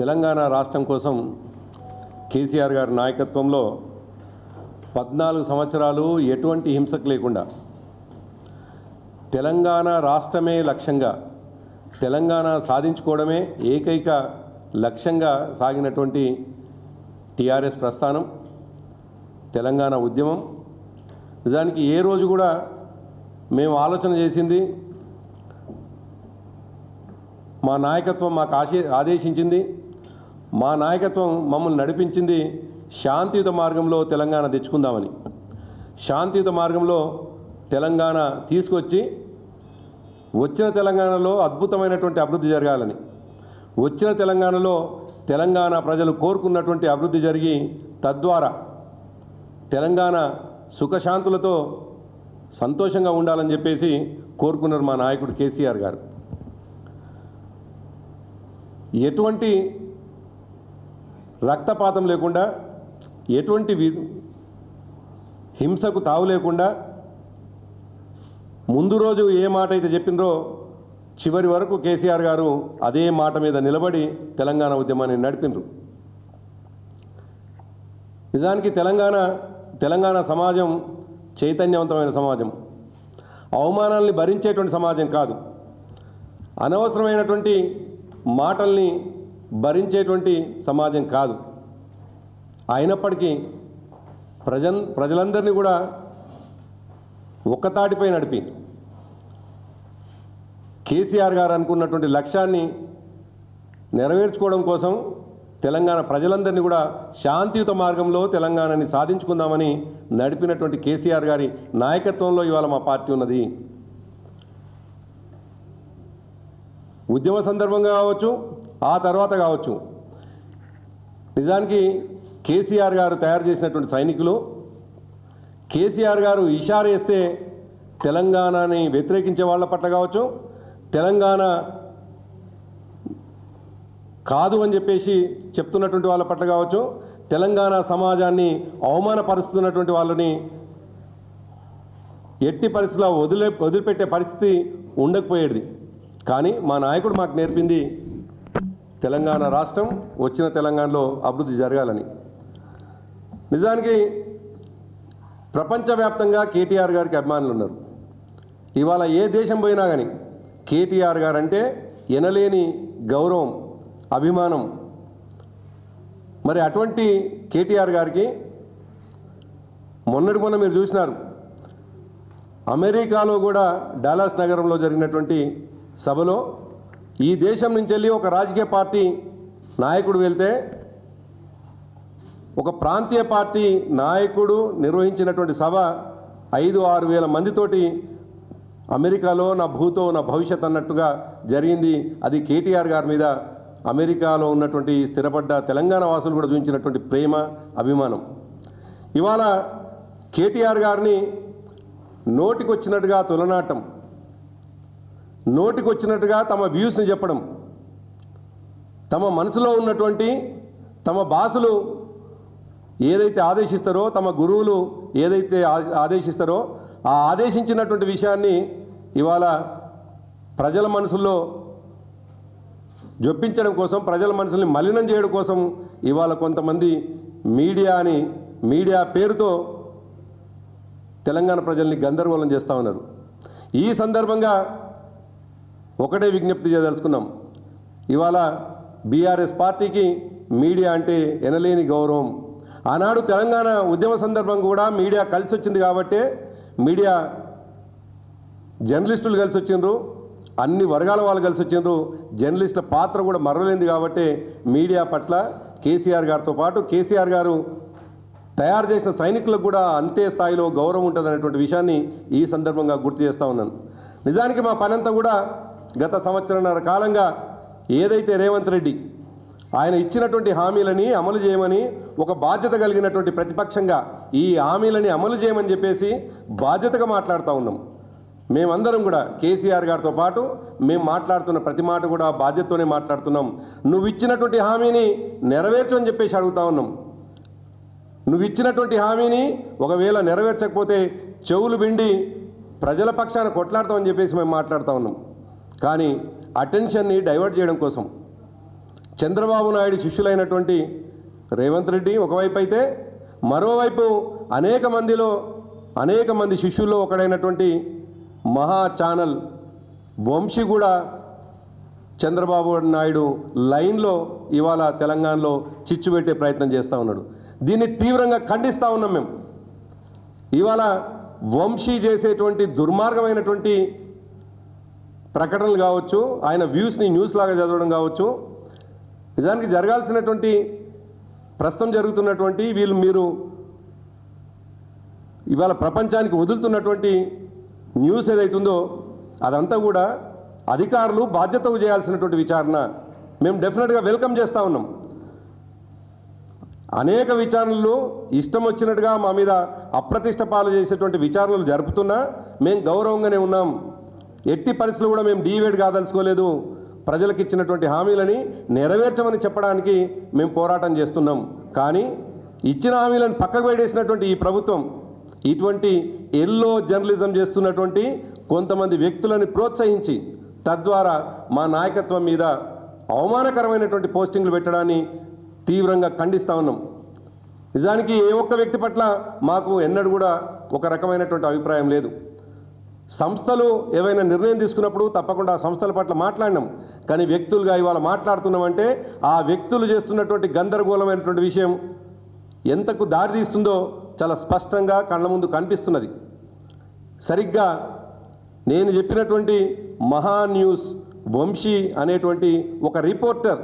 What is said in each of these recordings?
తెలంగాణ రాష్ట్రం కోసం కేసీఆర్ గారి నాయకత్వంలో 14 సంవత్సరాలు ఎటువంటి హింసకు లేకుండా తెలంగాణ రాష్ట్రమే లక్ష్యంగా తెలంగాణ సాధించుకోవడమే ఏకైక లక్ష్యంగా సాగినటువంటి టీఆర్ఎస్ ప్రస్థానం, తెలంగాణ ఉద్యమం. నిజానికి ఏ రోజు కూడా మేము ఆలోచన చేసింది, మా నాయకత్వం మాకు ఆదేశించింది, మా నాయకత్వం మమ్మల్ని నడిపించింది శాంతియుత మార్గంలో తెలంగాణ తెచ్చుకుందామని. శాంతియుత మార్గంలో తెలంగాణ తీసుకొచ్చి వచ్చిన తెలంగాణలో అద్భుతమైనటువంటి అభివృద్ధి జరగాలని, వచ్చిన తెలంగాణలో తెలంగాణ ప్రజలు కోరుకున్నటువంటి అభివృద్ధి జరిగి తద్వారా తెలంగాణ సుఖశాంతులతో సంతోషంగా ఉండాలని చెప్పేసి కోరుకున్నారు మా నాయకుడు కేసీఆర్ గారు. ఎటువంటి రక్తపాతం లేకుండా, ఎటువంటి హింసకు తావు లేకుండా ముందు రోజు ఏ మాట అయితే చెప్పినరో చివరి వరకు కేసీఆర్ గారు అదే మాట మీద నిలబడి తెలంగాణ ఉద్యమాన్ని నడిపినరు. నిజానికి తెలంగాణ సమాజం చైతన్యవంతమైన సమాజం, అవమానాల్ని భరించేటువంటి సమాజం కాదు, అనవసరమైనటువంటి మాటల్ని భరించేటువంటి సమాజం కాదు. అయినప్పటికీ ప్రజలందరినీ కూడా ఒక్కతాటిపై నడిపి కేసీఆర్ గారు అనుకున్నటువంటి లక్ష్యాన్ని నెరవేర్చుకోవడం కోసం తెలంగాణ ప్రజలందరినీ కూడా శాంతియుత మార్గంలో తెలంగాణని సాధించుకుందామని నడిపినటువంటి కేసీఆర్ గారి నాయకత్వంలో ఇవాళ మా పార్టీ ఉన్నది. ఉద్యమ సందర్భంగా కావచ్చు, ఆ తర్వాత కావచ్చు, నిజానికి కేసీఆర్ గారు తయారు చేసినటువంటి సైనికులు, కేసీఆర్ గారు ఇషారా చేస్తే తెలంగాణని వ్యతిరేకించే వాళ్ళ పట్ల కావచ్చు, తెలంగాణ కాదు అని చెప్పేసి చెప్తున్నటువంటి వాళ్ళ పట్ల కావచ్చు, తెలంగాణ సమాజాన్ని అవమానపరుస్తున్నటువంటి వాళ్ళని ఎట్టి పరిస్థితిలో వదిలిపెట్టే పరిస్థితి ఉండకపోయేది. కానీ మా నాయకుడు మాకు నేర్పింది తెలంగాణ రాష్ట్రం, వచ్చిన తెలంగాణలో అభివృద్ధి జరగాలని. నిజానికి ప్రపంచవ్యాప్తంగా కేటీఆర్ గారికి అభిమానులు ఉన్నారు. ఇవాళ ఏ దేశం పోయినా కానీ కేటీఆర్ గారు అంటే ఎనలేని గౌరవం, అభిమానం. మరి అటువంటి కేటీఆర్ గారికి మొన్న మీరు చూసినారు, అమెరికాలో కూడా డాలస్ నగరంలో జరిగినటువంటి సభలో ఈ దేశం నుంచి వెళ్ళి ఒక రాజకీయ పార్టీ నాయకుడు వెళ్తే ఒక ప్రాంతీయ పార్టీ నాయకుడు నిర్వహించినటువంటి సభ 5-6 వేల మందితోటి అమెరికాలో నా భూతో నా భవిష్యత్ అన్నట్టుగా జరిగింది. అది కేటీఆర్ గారి మీద అమెరికాలో ఉన్నటువంటి స్థిరపడ్డ తెలంగాణ వాసులు కూడా చూపించినటువంటి ప్రేమ, అభిమానం. ఇవాళ కేటీఆర్ గారిని నోటికొచ్చినట్టుగా తులనాటం, నోటికొచ్చినట్టుగా తమ వ్యూస్ని చెప్పడం, తమ మనసులో ఉన్నటువంటి తమ బాసులు ఏదైతే ఆదేశిస్తారో, తమ గురువులు ఏదైతే ఆదేశిస్తారో ఆ ఆదేశించినటువంటి విషయాన్ని ఇవాళ ప్రజల మనసుల్లో జొప్పించడం కోసం, ప్రజల మనసుల్ని మలినం చేయడం కోసం ఇవాళ కొంతమంది మీడియా పేరుతో తెలంగాణ ప్రజల్ని గందరగోళం చేస్తూ ఉన్నారు. ఈ సందర్భంగా ఒకటే విజ్ఞప్తి చేయదలుచుకున్నాం. ఇవాళ బీఆర్ఎస్ పార్టీకి మీడియా అంటే ఎనలేని గౌరవం. ఆనాడు తెలంగాణ ఉద్యమ సందర్భం కూడా మీడియా కలిసి వచ్చింది కాబట్టే, మీడియా జర్నలిస్టులు కలిసి వచ్చిండ్రు, అన్ని వర్గాల వాళ్ళు కలిసి వచ్చిండ్రు, జర్నలిస్టుల పాత్ర కూడా మరవలేంది కాబట్టి మీడియా పట్ల కేసీఆర్ గారితో పాటు కేసీఆర్ గారు తయారు చేసిన సైనికులకు కూడా అంతే స్థాయిలో గౌరవం ఉంటుందనేటువంటి విషయాన్ని ఈ సందర్భంగా గుర్తు చేస్తూ ఉన్నాను. నిజానికి మా పనంతా కూడా గత సంవత్సరంన్నర కాలంగా ఏదైతే రేవంత్ రెడ్డి ఆయన ఇచ్చినటువంటి హామీలని అమలు చేయమని ఒక బాధ్యత కలిగినటువంటి ప్రతిపక్షంగా ఈ హామీలని అమలు చేయమని చెప్పేసి బాధ్యతగా మాట్లాడుతూ ఉన్నాం. మేమందరం కూడా కేసీఆర్ గారితో పాటు మేము మాట్లాడుతున్న ప్రతి మాట కూడా బాధ్యతతోనే మాట్లాడుతున్నాం. నువ్వు ఇచ్చినటువంటి హామీని నెరవేర్చు అని చెప్పేసి అడుగుతా ఉన్నాం. నువ్వు ఇచ్చినటువంటి హామీని ఒకవేళ నెరవేర్చకపోతే చెవులు బిండి ప్రజల పక్షాన కొట్లాడతామని చెప్పేసి మేము మాట్లాడుతూ ఉన్నాం. కానీ అటెన్షన్ని డైవర్ట్ చేయడం కోసం చంద్రబాబు నాయుడు శిష్యులైనటువంటి రేవంత్ రెడ్డి ఒకవైపు అయితే, మరోవైపు అనేక మంది శిష్యుల్లో ఒకడైనటువంటి మహా ఛానల్ వంశీ కూడా చంద్రబాబు నాయుడు లైన్లో ఇవాళ తెలంగాణలో చిచ్చు పెట్టే ప్రయత్నం చేస్తూ ఉన్నాడు. దీన్ని తీవ్రంగా ఖండిస్తూ ఉన్నాం మేము. ఇవాళ వంశీ చేసేటువంటి దుర్మార్గమైనటువంటి ప్రకటనలు కావచ్చు, ఆయన వ్యూస్ని న్యూస్ లాగా చదవడం కావచ్చు, నిజానికి జరగాల్సినటువంటి ప్రస్తుతం జరుగుతున్నటువంటి మీరు ఇవాళ ప్రపంచానికి వదులుతున్నటువంటి న్యూస్ ఏదైతుందో అదంతా కూడా అధికారులు బాధ్యతగా చేయాల్సినటువంటి విచారణ మేము డెఫినెట్గా వెల్కమ్ చేస్తూ ఉన్నాం. అనేక విచారణలు ఇష్టం వచ్చినట్టుగా మా మీద అప్రతిష్ట పాలు చేసేటువంటి విచారణలు జరుపుతున్నా మేము గౌరవంగానే ఉన్నాం. ఎట్టి పరిస్థితులు కూడా మేము డీవేట్ కాదలుచుకోలేదు. ప్రజలకు ఇచ్చినటువంటి హామీలని నెరవేర్చమని చెప్పడానికి మేము పోరాటం చేస్తున్నాం. కానీ ఇచ్చిన హామీలను పక్కకు పెట్టేసినటువంటి ఈ ప్రభుత్వం ఇటువంటి ఎల్లో జర్నలిజం చేస్తున్నటువంటి కొంతమంది వ్యక్తులను ప్రోత్సహించి తద్వారా మా నాయకత్వం మీద అవమానకరమైనటువంటి పోస్టింగ్లు పెట్టడాన్ని తీవ్రంగా ఖండిస్తూ ఉన్నాం. నిజానికి ఏ ఒక్క వ్యక్తి పట్ల మాకు ఎన్నడూ కూడా ఒక రకమైనటువంటి అభిప్రాయం లేదు. సంస్థలు ఏవైనా నిర్ణయం తీసుకున్నప్పుడు తప్పకుండా ఆ సంస్థల పట్ల మాట్లాడినాం. కానీ వ్యక్తులుగా ఇవాళ మాట్లాడుతున్నామంటే ఆ వ్యక్తులు చేస్తున్నటువంటి గందరగోళమైనటువంటి విషయం ఎంతకు దారి తీస్తుందో చాలా స్పష్టంగా కళ్ళ ముందు కనిపిస్తున్నది. సరిగ్గా నేను చెప్పినటువంటి మహా న్యూస్ వంశీ అనేటువంటి ఒక రిపోర్టర్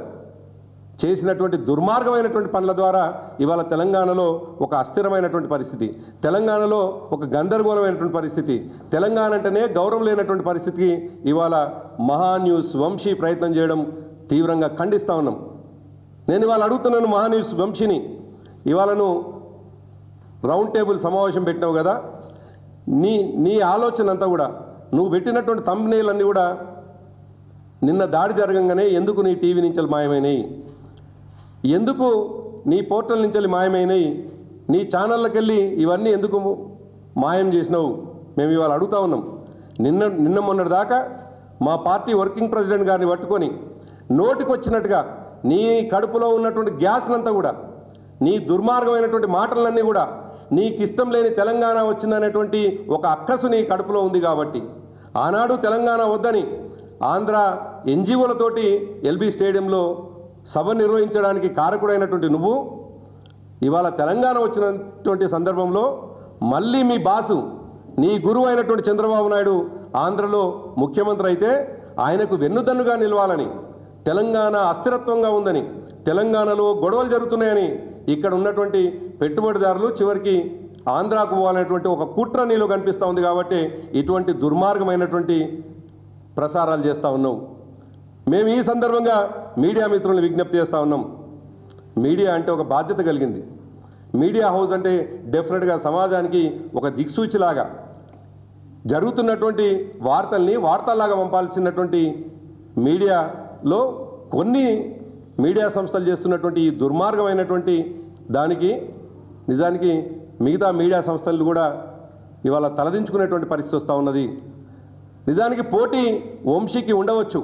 చేసినటువంటి దుర్మార్గమైనటువంటి పనుల ద్వారా ఇవాళ తెలంగాణలో ఒక అస్థిరమైనటువంటి పరిస్థితి, తెలంగాణలో ఒక గందరగోళమైనటువంటి పరిస్థితి, తెలంగాణ అంటేనే గౌరవం లేనటువంటి పరిస్థితికి ఇవాళ మహా న్యూస్ వంశీ ప్రయత్నం చేయడం తీవ్రంగా ఖండిస్తూ ఉన్నాం. నేను ఇవాళ అడుగుతున్నాను మహా న్యూస్ వంశీని, ఇవాళ నువ్వు రౌండ్ టేబుల్ సమావేశం పెట్టినావు కదా, నీ ఆలోచన అంతా కూడా నువ్వు పెట్టినటువంటి థంబ్నెయిల్ అన్నీ కూడా నిన్న దాడి జరగంగానే ఎందుకు నీ టీవీ నుంచి మాయమైనాయి, ఎందుకు నీ పోర్టల్ నుంచి మాయమైనాయి, నీ ఛానళ్ళకి వెళ్ళి ఇవన్నీ ఎందుకు మాయం చేసినావు మేము ఇవాళ అడుగుతూ ఉన్నాం. నిన్న మొన్నటి దాకా మా పార్టీ వర్కింగ్ ప్రెసిడెంట్ గారిని పట్టుకొని నోటికొచ్చినట్టుగా నీ కడుపులో ఉన్నటువంటి గ్యాస్నంతా కూడా, నీ దుర్మార్గమైనటువంటి మాటలన్నీ కూడా, నీకు ఇష్టం లేని తెలంగాణ వచ్చిందనేటువంటి ఒక అక్కసు నీ కడుపులో ఉంది కాబట్టి ఆనాడు తెలంగాణ వద్దని ఆంధ్ర ఎన్జిఓలతోటి ఎల్బీ స్టేడియంలో సభ నిర్వహించడానికి కారకుడైనటువంటి నువ్వు ఇవాళ తెలంగాణ వచ్చినటువంటి సందర్భంలో మళ్ళీ మీ బాసు నీ గురువు అయినటువంటి చంద్రబాబు నాయుడు ఆంధ్రలో ముఖ్యమంత్రి అయితే ఆయనకు వెన్నుదన్నుగా నిలవాలని, తెలంగాణ అస్థిరత్వంగా ఉందని, తెలంగాణలో గొడవలు జరుగుతున్నాయని ఇక్కడ ఉన్నటువంటి పెట్టుబడిదారులు చివరికి ఆంధ్రాకు పోవాలనేటువంటి ఒక కుట్ర నీలో కనిపిస్తూ ఉంది. కాబట్టి ఇటువంటి దుర్మార్గమైనటువంటి ప్రసారాలు చేస్తూ ఉన్నావు. మేము ఈ సందర్భంగా మీడియా మిత్రులను విజ్ఞప్తి చేస్తూ ఉన్నాం. మీడియా అంటే ఒక బాధ్యత కలిగింది. మీడియా హౌస్ అంటే డెఫినెట్గా సమాజానికి ఒక దిక్సూచిలాగా జరుగుతున్నటువంటి వార్తల్ని వార్తల్లాగా పంపాల్సినటువంటి మీడియాలో కొన్ని మీడియా సంస్థలు చేస్తున్నటువంటి ఈ దుర్మార్గమైనటువంటి దానికి నిజానికి మిగతా మీడియా సంస్థలు కూడా ఇవాళ తలదించుకునేటువంటి పరిస్థితి వస్తూ ఉన్నది. నిజానికి పోటీ వంశీకి ఉండవచ్చు,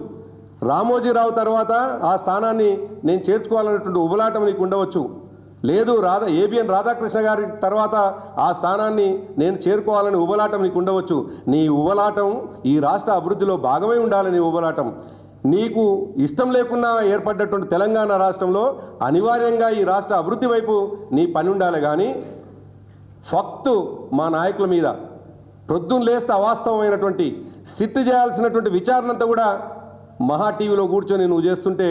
రామోజీరావు తర్వాత ఆ స్థానాన్ని నేను చేర్చుకోవాలనేటువంటి ఉబలాటం నీకు ఉండవచ్చు, లేదు ఏబిఎన్ రాధాకృష్ణ గారి తర్వాత ఆ స్థానాన్ని నేను చేరుకోవాలని ఉబలాటం నీకు ఉండవచ్చు. నీ ఉబలాటం ఈ రాష్ట్ర అభివృద్ధిలో భాగమై ఉండాలని ఉబలాటం. నీకు ఇష్టం లేకున్నా ఏర్పడ్డటువంటి తెలంగాణ రాష్ట్రంలో అనివార్యంగా ఈ రాష్ట్ర అభివృద్ధి వైపు నీ పని ఉండాలి. కానీ ఫక్తు మా నాయకుల మీద ప్రొద్దున లేస్తే అవాస్తవమైనటువంటి సిట్టు చేయాల్సినటువంటి విచారణంతా కూడా మహా టీవీలో కూర్చొని నువ్వు చేస్తుంటే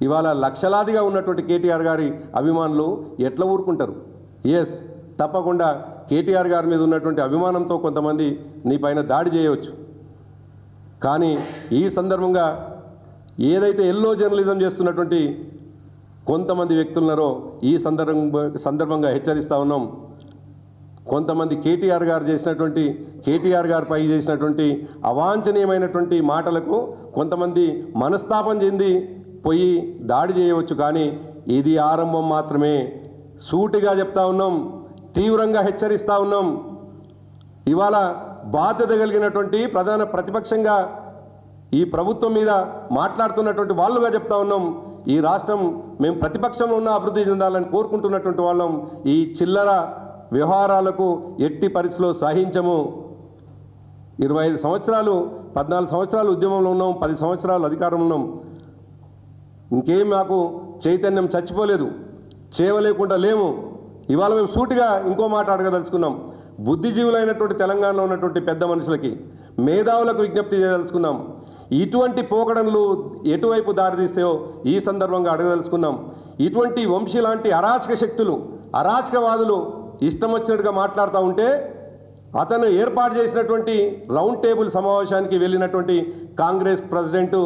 ఇవాళ లక్షలాదిగా ఉన్నటువంటి కేటీఆర్ గారి అభిమానులు ఎట్లా ఊరుకుంటారు? ఎస్, తప్పకుండా కేటీఆర్ గారి మీద ఉన్నటువంటి అభిమానంతో కొంతమంది నీ పైన దాడి చేయవచ్చు. కానీ ఈ సందర్భంగా ఏదైతే ఎల్లో జర్నలిజం చేస్తున్నటువంటి కొంతమంది వ్యక్తులున్నారో ఈ సందర్భంగా హెచ్చరిస్తూ ఉన్నాం. కొంతమంది కేటీఆర్ గారిపై చేసినటువంటి అవాంఛనీయమైనటువంటి మాటలకు కొంతమంది మనస్తాపం చెంది పోయి దాడి చేయవచ్చు. కానీ ఇది ఆరంభం మాత్రమే. సూటిగా చెప్తా ఉన్నాం, తీవ్రంగా హెచ్చరిస్తూ ఉన్నాం. ఇవాళ బాధ్యత కలిగినటువంటి ప్రధాన ప్రతిపక్షంగా ఈ ప్రభుత్వం మీద మాట్లాడుతున్నటువంటి వాళ్ళుగా చెప్తా ఉన్నాం. ఈ రాష్ట్రం మేము ప్రతిపక్షంలో ఉన్న అభివృద్ధి చెందాలని కోరుకుంటున్నటువంటి వాళ్ళం. ఈ చిల్లర వ్యవహారాలకు ఎట్టి పరిస్థితిలో సహించము. 25 సంవత్సరాలు 14 సంవత్సరాలు ఉద్యమంలో ఉన్నాం, 10 సంవత్సరాలు అధికారం ఉన్నాం. ఇంకేం మాకు చైతన్యం చచ్చిపోలేదు, చేయలేకుండా లేము. ఇవాళ మేము సూటిగా ఇంకో మాట అడగదలుచుకున్నాం. బుద్ధిజీవులైనటువంటి తెలంగాణలో ఉన్నటువంటి పెద్ద మనుషులకి, మేధావులకు విజ్ఞప్తి చేయదలుచుకున్నాం. ఇటువంటి పోకడలు ఎటువైపు దారితీస్తాయో ఈ సందర్భంగా అడగదలుచుకున్నాం. ఇటువంటి వంశీ లాంటి అరాచక శక్తులు, అరాచకవాదులు ఇష్టం వచ్చినట్టుగా మాట్లాడుతూ ఉంటే అతను ఏర్పాటు చేసినటువంటి రౌండ్ టేబుల్ సమావేశానికి వెళ్ళినటువంటి కాంగ్రెస్ ప్రెసిడెంట్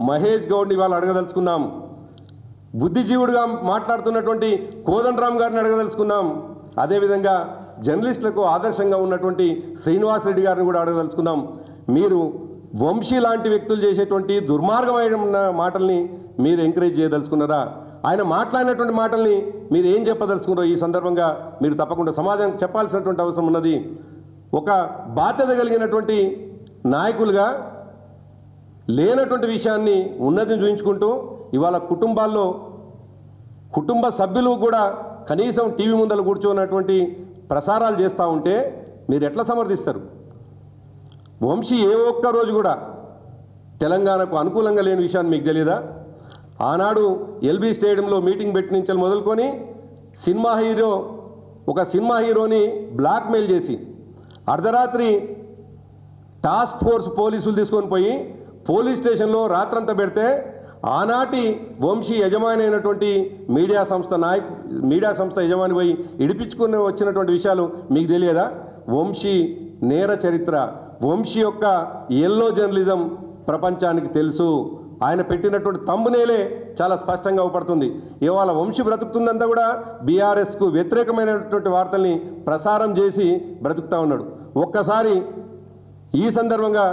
మహేష్ గౌడ్ని ఇవాళ అడగదలుచుకున్నాం. బుద్ధిజీవుడిగా మాట్లాడుతున్నటువంటి కోదండరామ్ గారిని అడగదలుచుకున్నాం. అదేవిధంగా జర్నలిస్టులకు ఆదర్శంగా ఉన్నటువంటి శ్రీనివాసరెడ్డి గారిని కూడా అడగదలుచుకున్నాం. మీరు వంశీ లాంటి వ్యక్తులు చేసేటువంటి దుర్మార్గమైన మాటల్ని మీరు ఎంకరేజ్ చేయదలుచుకున్నారా? ఆయన మాట్లాడినటువంటి మాటల్ని మీరు ఏం చెప్పదలుచుకున్నారో ఈ సందర్భంగా మీరు తప్పకుండా సమాజం చెప్పాల్సినటువంటి అవసరం ఉన్నది. ఒక బాధ్యత కలిగినటువంటి నాయకులుగా లేనటువంటి విషయాన్ని ఉన్నతిని చూపించుకుంటూ ఇవాళ కుటుంబాల్లో కుటుంబ సభ్యులు కూడా కనీసం టీవీ ముందర కూర్చోనటువంటి ప్రసారాలు చేస్తూ ఉంటే మీరు ఎట్లా సమర్థిస్తారు? వంశీ ఏ ఒక్క రోజు కూడా తెలంగాణకు అనుకూలంగా లేని విషయాన్ని మీకు తెలియదా? ఆనాడు ఎల్బీ స్టేడియంలో మీటింగ్ పెట్టి నుంచి మొదలుకొని ఒక సినిమా హీరోని బ్లాక్మెయిల్ చేసి అర్ధరాత్రి టాస్క్ ఫోర్స్ పోలీసులు తీసుకొని పోయి పోలీస్ స్టేషన్లో రాత్రంతా పెడితే ఆనాటి వంశీ యజమాని అయినటువంటి మీడియా సంస్థ యజమాని పోయి ఇడిపించుకుని వచ్చినటువంటి విషయాలు మీకు తెలియదా? వంశీ నేర చరిత్ర, వంశీ యొక్క ఎల్లో జర్నలిజం ప్రపంచానికి తెలుసు. ఆయన పెట్టినటువంటి తంబునేలే చాలా స్పష్టంగా అవపడుతుంది. ఇవాళ వంశీ బ్రతుకుతుందంతా కూడా బీఆర్ఎస్కు వ్యతిరేకమైనటువంటి వార్తల్ని ప్రసారం చేసి బ్రతుకుతూ ఉన్నాడు. ఒక్కసారి ఈ సందర్భంగా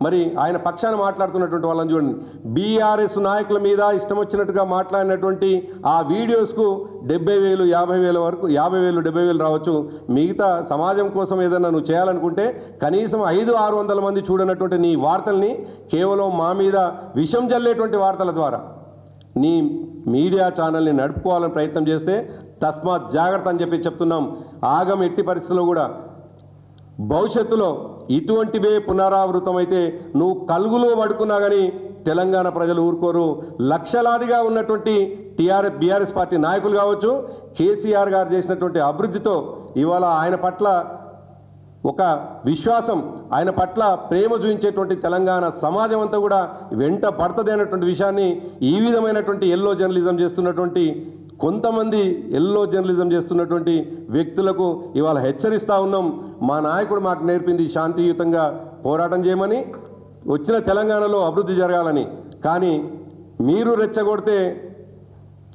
మరి ఆయన పక్షాన మాట్లాడుతున్నటువంటి వాళ్ళని చూడండి. బీఆర్ఎస్ నాయకుల మీద ఇష్టం వచ్చినట్టుగా మాట్లాడినటువంటి ఆ వీడియోస్కు 70,000, 50,000 వరకు 50,000, 70,000 రావచ్చు. మిగతా సమాజం కోసం ఏదైనా నువ్వు చేయాలనుకుంటే కనీసం 500-600 మంది చూడనటువంటి నీ వార్తల్ని కేవలం మా మీద విషం జల్లేటువంటి వార్తల ద్వారా నీ మీడియా ఛానల్ని నడుపుకోవాలని ప్రయత్నం చేస్తే తస్మాత్ జాగ్రత్త అని చెప్తున్నాం. ఆగం ఎట్టి పరిస్థితుల్లో కూడా భవిష్యత్తులో ఇటువంటివే పునరావృతమైతే నువ్వు కలుగులో పడుకున్నా కానీ తెలంగాణ ప్రజలు ఊరుకోరు. లక్షలాదిగా ఉన్నటువంటి బీఆర్ఎస్ పార్టీ నాయకులు కావచ్చు, కేసీఆర్ గారు చేసినటువంటి అభివృద్ధితో ఇవాళ ఆయన పట్ల ఒక విశ్వాసం, ఆయన పట్ల ప్రేమ చూపించేటువంటి తెలంగాణ సమాజం అంతా కూడా వెంట పడుతుంది అన్నటువంటి విషయాన్ని ఈ విధమైనటువంటి ఎల్లో జర్నలిజం చేస్తున్నటువంటి కొంతమంది చేస్తున్నటువంటి వ్యక్తులకు ఇవాళ హెచ్చరిస్తూ ఉన్నాం. మా నాయకుడు మాకు నేర్పింది శాంతియుతంగా పోరాటం చేయమని, వచ్చిన తెలంగాణలో అభివృద్ధి జరగాలని. కానీ మీరు రెచ్చగొడితే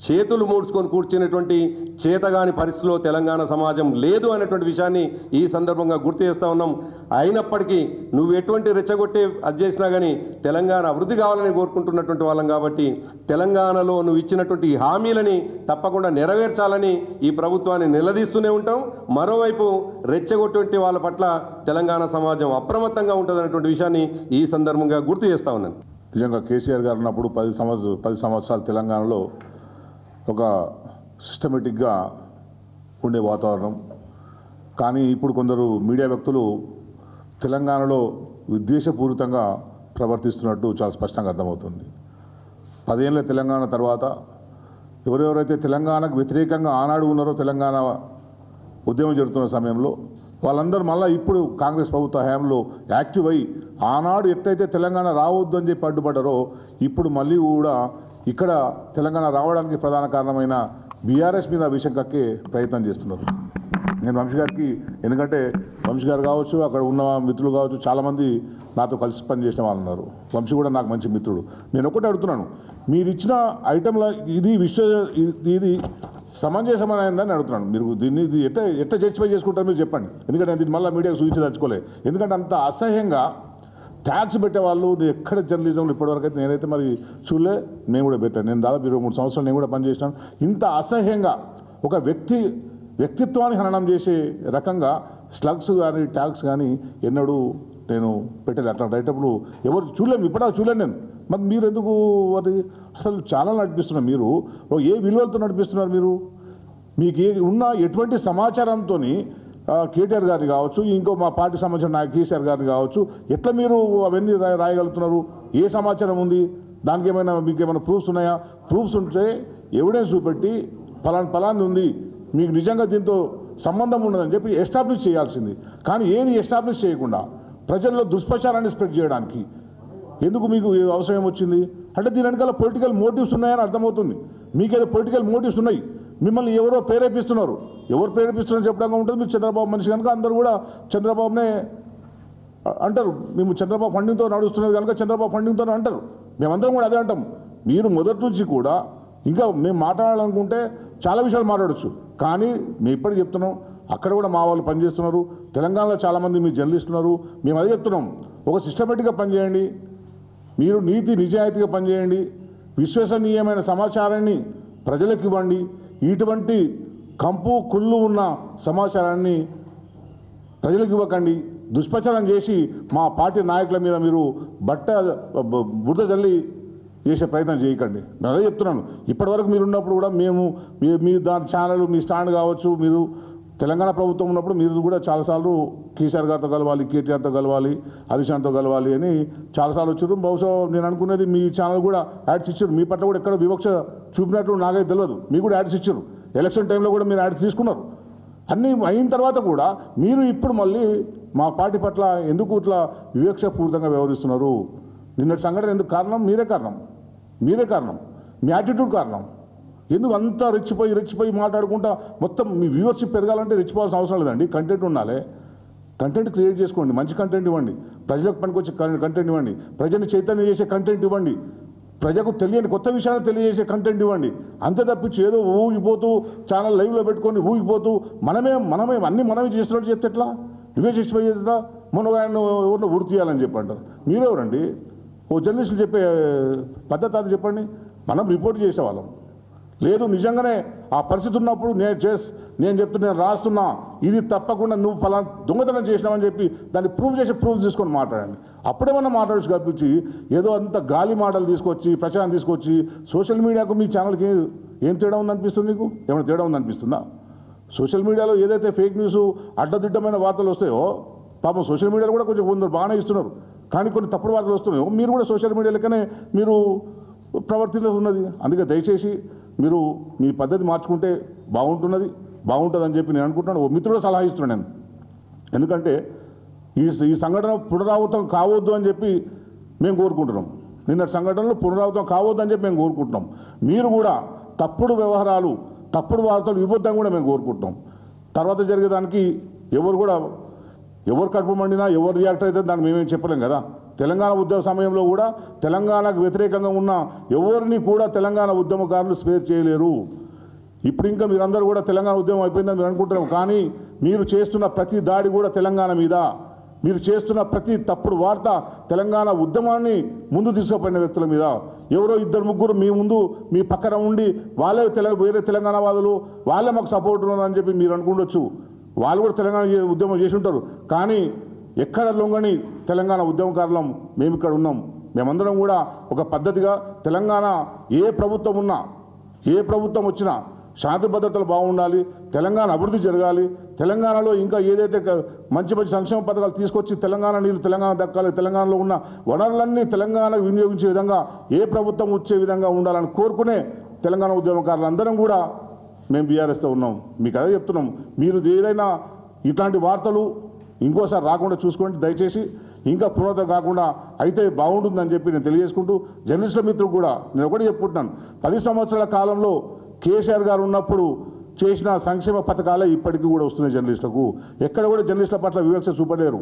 చేతులు మూడ్చుకొని కూర్చునేటువంటి చేతగాని పరిస్థితిలో తెలంగాణ సమాజం లేదు అనేటువంటి విషయాన్ని ఈ సందర్భంగా గుర్తు చేస్తూ ఉన్నాం. అయినప్పటికీ నువ్వు ఎటువంటి రెచ్చగొట్టే అది చేసినా కానీ తెలంగాణ అభివృద్ధి కావాలని కోరుకుంటున్నటువంటి వాళ్ళం కాబట్టి తెలంగాణలో నువ్వు ఇచ్చినటువంటి హామీలని తప్పకుండా నెరవేర్చాలని ఈ ప్రభుత్వాన్ని నిలదీస్తూనే ఉంటాం. మరోవైపు రెచ్చగొట్టే వాళ్ళ పట్ల తెలంగాణ సమాజం అప్రమత్తంగా ఉంటుందనేటువంటి విషయాన్ని ఈ సందర్భంగా గుర్తు చేస్తూ ఉన్నాను. నిజంగా కేసీఆర్ గారు ఉన్నప్పుడు 10 సంవత్సరాలు తెలంగాణలో ఒక సిస్టమేటిక్గా ఉండే వాతావరణం. కానీ ఇప్పుడు కొందరు మీడియా వ్యక్తులు తెలంగాణలో విద్వేషపూరితంగా ప్రవర్తిస్తున్నట్టు చాలా స్పష్టంగా అర్థమవుతుంది. 10 ఏళ్ళ తెలంగాణ తర్వాత ఎవరెవరైతే తెలంగాణకు వ్యతిరేకంగా ఆనాడు ఉన్నారో, తెలంగాణ ఉద్యమం జరుగుతున్న సమయంలో వాళ్ళందరూ మళ్ళీ ఇప్పుడు కాంగ్రెస్ ప్రభుత్వ హయాంలో యాక్టివ్ అయ్యి ఆనాడు ఎట్లయితే తెలంగాణ రావద్దు అని చెప్పి అడ్డుపడ్డారో ఇప్పుడు మళ్ళీ కూడా ఇక్కడ తెలంగాణ రావడానికి ప్రధాన కారణమైన బీఆర్ఎస్ మీద విషయం కక్కే ప్రయత్నం చేస్తున్నారు. నేను వంశీ గారికి, ఎందుకంటే వంశీ గారు కావచ్చు, అక్కడ ఉన్న మిత్రులు కావచ్చు, చాలామంది నాతో కలిసి పనిచేసిన వాళ్ళు ఉన్నారు. వంశీ కూడా నాకు మంచి మిత్రుడు. నేను ఒకటి అడుగుతున్నాను, మీరు ఇచ్చిన ఐటెంలో ఇది సమంజసమైనదని అడుగుతున్నాను. మీరు దీన్ని ఎట్లా జస్టిఫై చేసుకుంటారో మీరు చెప్పండి. ఎందుకంటే నేను దీన్ని మళ్ళీ మీడియాకు చూపించదలుచుకోలేదు. ఎందుకంటే అంత అసహ్యంగా ట్యాక్స్ పెట్టేవాళ్ళు ఎక్కడ జర్నలిజంలో ఇప్పటివరకు అయితే నేనైతే మరి చూడలే. నేను కూడా పెట్టాను. నేను దాదాపు 23 సంవత్సరాలు నేను కూడా పనిచేసినాను. ఇంత అసహ్యంగా ఒక వ్యక్తిత్వాన్ని హననం చేసే రకంగా స్లగ్స్ కానీ ట్యాక్స్ కానీ ఎన్నడూ నేను పెట్టలేదు. అట్లా రైటప్లు ఎవరు చూడలేము, ఇప్పటిదాకా చూడలేను. నేను మరి మీరు ఎందుకు అది అసలు ఛానల్ నడిపిస్తున్నారు మీరు? ఏ విలువలతో నడిపిస్తున్నారు మీరు? మీకు ఉన్న ఎటువంటి సమాచారంతో కేటీఆర్ గారిని కావచ్చు, ఇంకో మా పార్టీ సంబంధించిన నాయకు కేసీఆర్ గారిని కావచ్చు, ఎట్లా మీరు అవన్నీ రాయగలుగుతున్నారు? ఏ సమాచారం ఉంది? దానికి ఏమైనా మీకు ఏమైనా ప్రూఫ్స్ ఉన్నాయా? ప్రూఫ్స్ ఉంటే ఎవిడెన్స్ చూపెట్టి ఫలాంది ఉంది, మీకు నిజంగా దీంతో సంబంధం ఉన్నదని చెప్పి ఎస్టాబ్లిష్ చేయాల్సింది. కానీ ఏది ఎస్టాబ్లిష్ చేయకుండా ప్రజల్లో దుష్ప్రచారాన్ని స్ప్రెడ్ చేయడానికి ఎందుకు మీకు అవసరం వచ్చింది? అంటే దీని వెనకాల పొలిటికల్ మోటివ్స్ ఉన్నాయని అర్థమవుతుంది. మీకేదో పొలిటికల్ మోటివ్స్ ఉన్నాయి, మిమ్మల్ని ఎవరో ప్రేరేపిస్తున్నారు. ఎవరు ప్రేరేపిస్తున్నారని చెప్పడానికి ఉంటుంది. మీరు చంద్రబాబు మనిషి కనుక అందరూ కూడా చంద్రబాబునే అంటారు. మేము చంద్రబాబు ఫండింగ్తో నడుస్తున్నది కనుక చంద్రబాబు ఫండింగ్తో అంటారు. మేమందరం కూడా అదే అంటాం. మీరు మొదటి నుంచి కూడా ఇంకా మేము మాట్లాడాలనుకుంటే చాలా విషయాలు మాట్లాడచ్చు. కానీ మేము ఇప్పటికీ చెప్తున్నాం, అక్కడ కూడా మా వాళ్ళు పనిచేస్తున్నారు. తెలంగాణలో చాలామంది మీ జర్నలిస్టులు ఉన్నారు. మేము అదే చెప్తున్నాం, ఒక సిస్టమేటిక్గా పనిచేయండి, మీరు నీతి నిజాయితీగా పనిచేయండి, విశ్వసనీయమైన సమాచారాన్ని ప్రజలకు ఇవ్వండి. ఇటువంటి కంపు కుళ్ళు ఉన్న సమాచారాన్ని ప్రజలకు ఇవ్వకండి. దుష్ప్రచారం చేసి మా పార్టీ నాయకుల మీద మీరు బురద జల్లి చేసే ప్రయత్నం చేయకండి. నేను అదే చెప్తున్నాను. ఇప్పటివరకు మీరు ఉన్నప్పుడు కూడా మేము మీ దాని ఛానల్, మీ స్టాండ్ కావచ్చు, మీరు తెలంగాణ ప్రభుత్వం ఉన్నప్పుడు మీరు కూడా చాలాసార్లు కేసీఆర్ గారితో కలవాలి, కేటీఆర్తో కలవాలి, హరీష్తో కలవాలి అని చాలాసార్లు వచ్చారు. బహుశా నేను అనుకునేది మీ ఛానల్ కూడా యాడ్స్ ఇచ్చారు. మీ పట్ల కూడా ఎక్కడ వివక్ష చూపినట్లు నాకైతే తెలియదు. మీకు కూడా యాడ్స్ ఇచ్చారు. ఎలక్షన్ టైంలో కూడా మీరు యాడ్స్ తీసుకున్నారు. అన్నీ అయిన తర్వాత కూడా మీరు ఇప్పుడు మళ్ళీ మా పార్టీ పట్ల ఎందుకు ఇట్లా వివక్షపూరితంగా వ్యవహరిస్తున్నారు? నిన్నటి సంఘటన ఎందుకు కారణం? మీరే కారణం. మీ యాటిట్యూడ్ కారణం. ఎందుకు అంతా రెచ్చిపోయి మాట్లాడుకుంటా మొత్తం మీ వ్యూవర్షిప్ పెరగాలంటే రెచ్చిపోవాల్సిన అవసరం లేదండి. కంటెంట్ ఉండాలి. కంటెంట్ క్రియేట్ చేసుకోండి. మంచి కంటెంట్ ఇవ్వండి. ప్రజలకు పనికొచ్చే కంటెంట్ ఇవ్వండి. ప్రజల్ని చైతన్యం చేసే కంటెంట్ ఇవ్వండి. ప్రజలకు తెలియని కొత్త విషయాలు తెలియజేసే కంటెంట్ ఇవ్వండి. అంతే తప్పించి ఏదో ఊగిపోతూ ఛానల్ లైవ్లో పెట్టుకొని ఊగిపోతూ మనమే అన్నీ మనమే చేస్తున్నట్టు చెప్తే ఎట్లా? నువ్వే చేసిపోయి చేస్తా మనం ఆయన ఎవరినో ఉరి తీయాలని చెప్పి అంటారు. మీరెవరండి? ఓ జర్నలిస్టులు చెప్పే పద్ధతి అది చెప్పండి. మనం రిపోర్ట్ చేసేవాళ్ళం. లేదు నిజంగానే ఆ పరిస్థితి ఉన్నప్పుడు నేను చెప్తున్నా, నేను రాస్తున్నా, ఇది తప్పకుండా నువ్వు ఫలానా దొంగతనం చేసినావని చెప్పి దాన్ని ప్రూఫ్ తీసుకొని మాట్లాడండి. అప్పుడేమన్నా మాట్లాడచ్చు కల్పించి ఏదో అంత గాలి మాటలు తీసుకొచ్చి ప్రచారం తీసుకొచ్చి సోషల్ మీడియాకు మీ ఛానల్కి ఏం తేడా ఉందనిపిస్తుంది? మీకు ఏమైనా తేడా ఉందనిపిస్తుందా? సోషల్ మీడియాలో ఏదైతే ఫేక్ న్యూస్ అడ్డదిడ్డమైన వార్తలు వస్తాయో పాపం సోషల్ మీడియాలో కూడా కొంచెం కొందరు బాగానే ఇస్తున్నారు. కానీ కొన్ని తప్పుడు వార్తలు వస్తున్నాయో మీరు కూడా సోషల్ మీడియా లెక్కనే మీరు ప్రవర్తిలో ఉన్నది. అందుకే దయచేసి మీరు మీ పద్ధతి మార్చుకుంటే బాగుంటుందని చెప్పి నేను అనుకుంటున్నాను. ఓ మిత్రుడు సలహా ఇస్తున్నాను నేను. ఎందుకంటే ఈ సంఘటన పునరావృతం కావద్దు అని చెప్పి మేము కోరుకుంటున్నాం. నిన్న సంఘటనలో పునరావృతం కావద్దు అని చెప్పి మేము కోరుకుంటున్నాం. మీరు కూడా తప్పుడు వ్యవహారాలు, తప్పుడు వార్తలు ఇవ్వద్దని కూడా మేము కోరుకుంటున్నాం. తర్వాత జరిగేదానికి ఎవరు కడుపు మండినా ఎవరు రియాక్ట్ అయితే దాన్ని మేమేం చెప్పలేం కదా. తెలంగాణ ఉద్యమ సమయంలో కూడా తెలంగాణకు వ్యతిరేకంగా ఉన్న ఎవరిని కూడా తెలంగాణ ఉద్యమకారులు స్పేర్ చేయలేరు. ఇప్పుడు ఇంకా మీరందరూ కూడా తెలంగాణ ఉద్యమం అయిపోయిందని మీరు అనుకుంటున్నాం. కానీ మీరు చేస్తున్న ప్రతి దాడి కూడా తెలంగాణ మీద, మీరు చేస్తున్న ప్రతి తప్పుడు వార్త తెలంగాణ ఉద్యమాన్ని ముందు తీసుకుపోయిన వ్యక్తుల మీద. ఎవరో 2-3 మీ ముందు మీ పక్కన ఉండి వాళ్ళే వేరే తెలంగాణ వాదులు, వాళ్ళే మాకు సపోర్ట్ ఉన్నారని చెప్పి మీరు అనుకుండొచ్చు. వాళ్ళు కూడా తెలంగాణ ఉద్యమం చేసి ఉంటారు. కానీ ఎక్కడ లొంగని తెలంగాణ ఉద్యమకారులం మేము ఇక్కడ ఉన్నాం. మేమందరం కూడా ఒక పద్ధతిగా తెలంగాణ ఏ ప్రభుత్వం వచ్చినా శాంతి భద్రతలు బాగుండాలి, తెలంగాణ అభివృద్ధి జరగాలి, తెలంగాణలో ఇంకా ఏదైతే మంచి సంక్షేమ పథకాలు తీసుకొచ్చి తెలంగాణ దక్కాలి, తెలంగాణలో ఉన్న వనరులన్నీ తెలంగాణకు వినియోగించే విధంగా ఏ ప్రభుత్వం వచ్చే విధంగా ఉండాలని కోరుకునే తెలంగాణ ఉద్యమకారులు అందరం కూడా మేము బీఆర్ఎస్తో ఉన్నాం. మీకు అదే చెప్తున్నాం. మీరు ఏదైనా ఇట్లాంటి వార్తలు ఇంకోసారి రాకుండా చూసుకోండి దయచేసి. ఇంకా పునరుద్ధరణ కాకుండా అయితే బాగుంటుందని చెప్పి నేను తెలియజేసుకుంటూ, జర్నలిస్టుల మిత్రులు కూడా నేను ఒకటి చెప్పుకుంటున్నాను. 10 సంవత్సరాల కాలంలో కేసీఆర్ గారు ఉన్నప్పుడు చేసిన సంక్షేమ పథకాలే ఇప్పటికీ కూడా వస్తున్నాయి జర్నలిస్టులకు. ఎక్కడ కూడా జర్నలిస్టుల పట్ల వివక్ష చూపలేరు.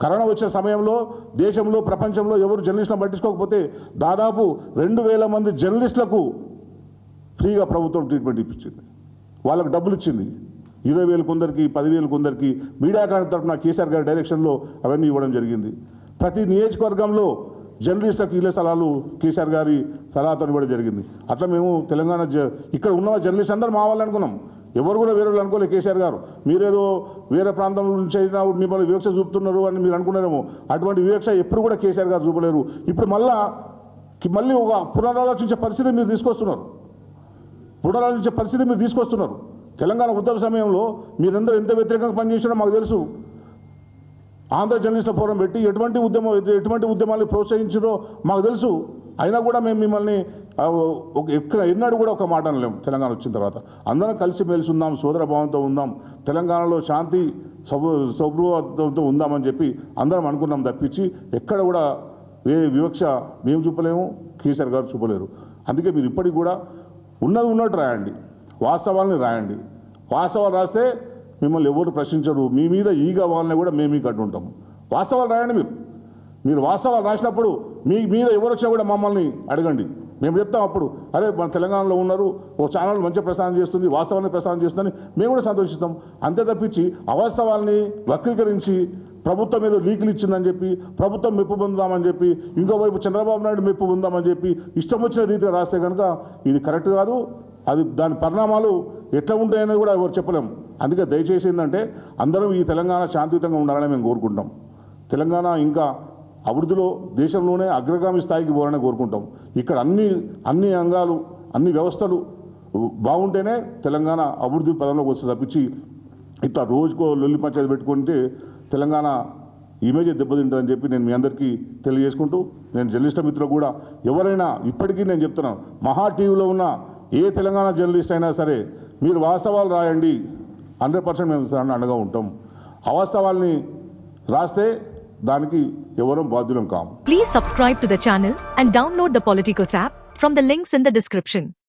కరోనా వచ్చే సమయంలో దేశంలో ప్రపంచంలో ఎవరు జర్నలిస్టులను పట్టించుకోకపోతే దాదాపు 2000 మంది జర్నలిస్టులకు ఫ్రీగా ప్రభుత్వం ట్రీట్మెంట్ ఇప్పించింది. వాళ్ళకు డబ్బులు ఇచ్చింది. 20,000 కొందరికి, 10,000 కొందరికి మీడియా కాని తరఫున కేసీఆర్ గారి డైరెక్షన్లో అవన్నీ ఇవ్వడం జరిగింది. ప్రతి నియోజకవర్గంలో జర్నలిస్టులకు ఇళ్ళ స్థలాలు కేసీఆర్ గారి సలహాతో ఇవ్వడం జరిగింది. అట్లా మేము తెలంగాణ ఇక్కడ ఉన్న జర్నలిస్ట్ అందరూ మా వాళ్ళు అనుకున్నాం. ఎవరు కూడా వేరే వాళ్ళు అనుకోలేదు. కేసీఆర్ గారు మీరేదో వేరే ప్రాంతం నుంచి అయినా మిమ్మల్ని వివక్ష చూపుతున్నారు అని మీరు అనుకున్నారేమో. అటువంటి వివక్ష ఎప్పుడు కూడా కేసీఆర్ గారు చూపలేరు. ఇప్పుడు మళ్ళా మళ్ళీ ఒక పునరాలోచించే పరిస్థితి మీరు తీసుకొస్తున్నారు. తెలంగాణ ఉద్యమ సమయంలో మీరందరూ ఎంత వ్యతిరేకంగా పనిచేసినా మాకు తెలుసు. ఆంధ్ర జర్నలిస్టుల ఫోరం పెట్టి ఎటువంటి ఉద్యమాన్ని ప్రోత్సహించారో మాకు తెలుసు. అయినా కూడా మేము మిమ్మల్ని ఎన్నడూ కూడా ఒక మాట అనలేము. తెలంగాణ వచ్చిన తర్వాత అందరం కలిసిమెలిసి ఉందాం, సోదర భావంతో ఉందాం, తెలంగాణలో శాంతి సౌభ్రవంతో ఉందామని చెప్పి అందరం అనుకున్నాం తప్పించి ఎక్కడ కూడా వివక్ష మేము చూపలేము, కేసీఆర్ గారు చూపలేరు. అందుకే మీరు ఇప్పటికి కూడా ఉన్నట్టు రాయండి, వాస్తవాలని రాయండి. వాస్తవాలు రాస్తే మిమ్మల్ని ఎవరు ప్రశ్నించరు. మీ మీద ఈగ వాళ్ళని కూడా మేము మీకు అడ్డు ఉంటాము. వాస్తవాలు రాయండి. మీరు వాస్తవాలు రాసినప్పుడు మీ మీద ఎవరు వచ్చినా కూడా మమ్మల్ని అడగండి, మేము చెప్తాం. అప్పుడు అరే మన తెలంగాణలో ఉన్నారు, ఓ ఛానల్ మంచి ప్రసారం చేస్తుంది, వాస్తవాన్ని ప్రసారం చేస్తుందని మేము కూడా సంతోషిస్తాం. అంతే తప్పించి అవాస్తవాల్ని వక్రీకరించి ప్రభుత్వం మీద లీకులు ఇచ్చిందని చెప్పి, ప్రభుత్వం మెప్పు పొందుదామని చెప్పి, ఇంకోవైపు చంద్రబాబు నాయుడు మెప్పు పొందామని చెప్పి ఇష్టం వచ్చిన రీతిగా రాస్తే కనుక ఇది కరెక్ట్ కాదు. అది దాని పరిణామాలు ఎట్లా ఉంటాయనేది కూడా ఎవరు చెప్పలేము. అందుకే దయచేసి ఏంటంటే అందరం ఈ తెలంగాణ శాంతియుతంగా ఉండాలని మేము కోరుకుంటాం. తెలంగాణ ఇంకా అభివృద్ధిలో దేశంలోనే అగ్రగామి స్థాయికి పోవాలని కోరుకుంటాం. ఇక్కడ అన్ని అంగాలు, అన్ని వ్యవస్థలు బాగుంటేనే తెలంగాణ అభివృద్ధి పదంలోకి వస్తుంది తప్పించి ఇట్లా రోజుకో లొల్లి పంచాయతీ పెట్టుకుంటే తెలంగాణ ఇమేజ్ దెబ్బతింటుందని చెప్పి నేను మీ అందరికీ తెలియజేసుకుంటూ, నేను జర్నలిస్ట్ మిత్రులు కూడా ఎవరైనా ఇప్పటికీ నేను చెప్తున్నాను, మహా టీవీలో ఉన్న ఏ తెలంగాణ జర్నలిస్ట్ అయినా సరే మీరు వాస్తవాలు రాయండి, 100% మేము అండగా ఉంటాం. అవాస్తవాల్ని రాస్తే దానికి ఎవరం బాధ్యులం కాము. Please subscribe to the channel and download the Politicos app from the links in the description.